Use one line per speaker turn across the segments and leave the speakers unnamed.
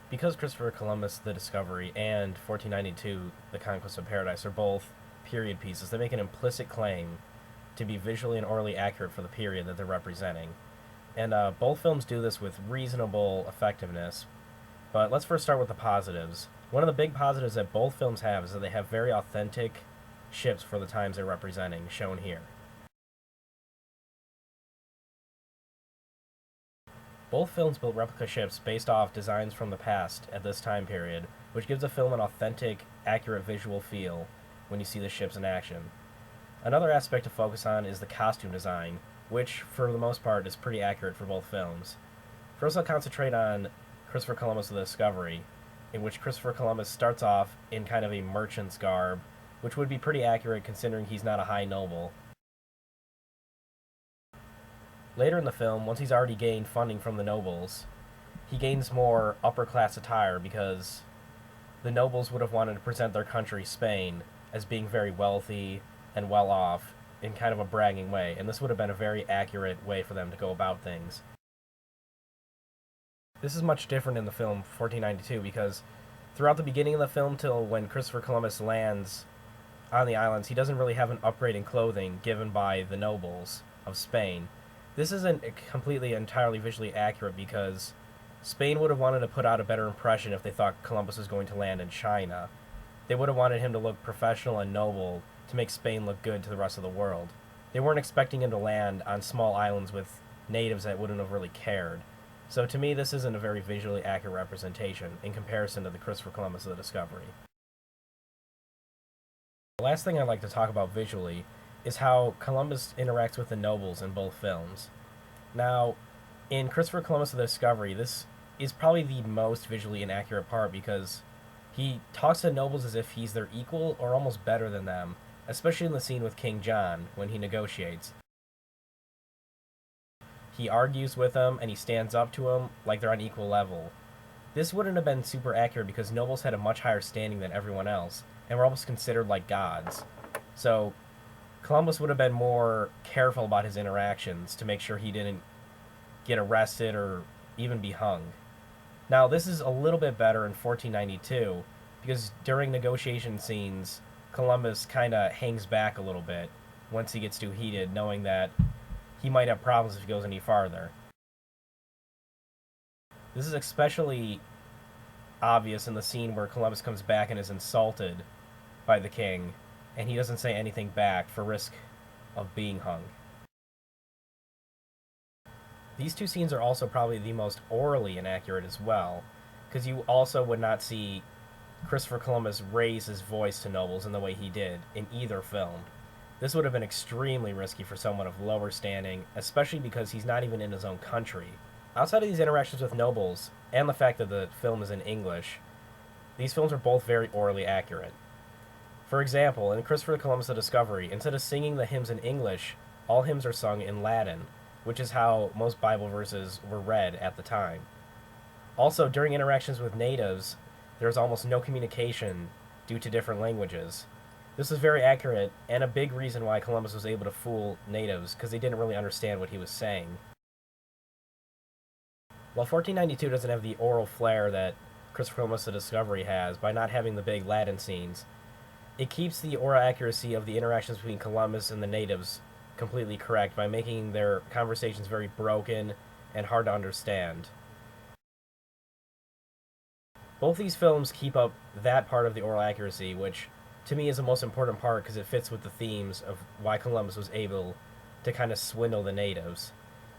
Because Christopher Columbus, The Discovery, and 1492, The Conquest of Paradise are both period pieces, they make an implicit claim to be visually and orally accurate for the period that they're representing. And both films do this with reasonable effectiveness. But let's first start with the positives. One of the big positives that both films have is that they have very authentic ships for the times they're representing, shown here. Both films built replica ships based off designs from the past at this time period, which gives the film an authentic, accurate visual feel when you see the ships in action. Another aspect to focus on is the costume design, which, for the most part, is pretty accurate for both films. First, I'll concentrate on Christopher Columbus' The Discovery, in which Christopher Columbus starts off in kind of a merchant's garb, which would be pretty accurate considering he's not a high noble. Later in the film, once he's already gained funding from the nobles, he gains more upper class attire because the nobles would have wanted to present their country, Spain, as being very wealthy and well off in kind of a bragging way, and this would have been a very accurate way for them to go about things. This is much different in the film 1492 because throughout the beginning of the film till when Christopher Columbus lands on the islands, he doesn't really have an upgrade in clothing given by the nobles of Spain. This isn't completely entirely visually accurate because Spain would have wanted to put out a better impression if they thought Columbus was going to land in China. They would have wanted him to look professional and noble to make Spain look good to the rest of the world. They weren't expecting him to land on small islands with natives that wouldn't have really cared. So to me, this isn't a very visually accurate representation in comparison to the Christopher Columbus of the Discovery. The last thing I'd like to talk about visually is how Columbus interacts with the nobles in both films. Now, in Christopher Columbus of the Discovery, this is probably the most visually inaccurate part because he talks to nobles as if he's their equal or almost better than them, especially in the scene with King John when he negotiates. He argues with them and he stands up to them like they're on equal level. This wouldn't have been super accurate because nobles had a much higher standing than everyone else and were almost considered like gods. So Columbus would have been more careful about his interactions to make sure he didn't get arrested or even be hung. Now, this is a little bit better in 1492 because during negotiation scenes, Columbus kind of hangs back a little bit once he gets too heated, knowing that he might have problems if he goes any farther. This is especially obvious in the scene where Columbus comes back and is insulted by the king, and he doesn't say anything back for risk of being hung. These two scenes are also probably the most orally inaccurate as well, because you also would not see Christopher Columbus raise his voice to nobles in the way he did in either film. This would have been extremely risky for someone of lower standing, especially because he's not even in his own country. Outside of these interactions with nobles, and the fact that the film is in English, these films are both very orally accurate. For example, in Christopher Columbus The Discovery, instead of singing the hymns in English, all hymns are sung in Latin, which is how most Bible verses were read at the time. Also, during interactions with natives, there was almost no communication due to different languages. This is very accurate, and a big reason why Columbus was able to fool natives, because they didn't really understand what he was saying. While 1492 doesn't have the aural flair that Christopher Columbus The Discovery has by not having the big Latin scenes, it keeps the oral accuracy of the interactions between Columbus and the natives completely correct by making their conversations very broken and hard to understand. Both these films keep up that part of the oral accuracy, which to me is the most important part because it fits with the themes of why Columbus was able to kind of swindle the natives.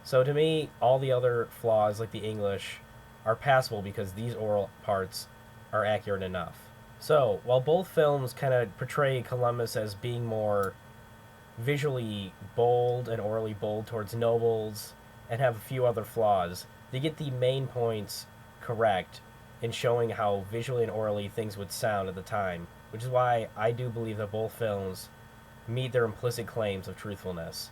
So to me, all the other flaws, like the English, are passable because these oral parts are accurate enough. So, while both films kind of portray Columbus as being more visually bold and orally bold towards nobles and have a few other flaws, they get the main points correct in showing how visually and orally things would sound at the time, which is why I do believe that both films meet their implicit claims of truthfulness.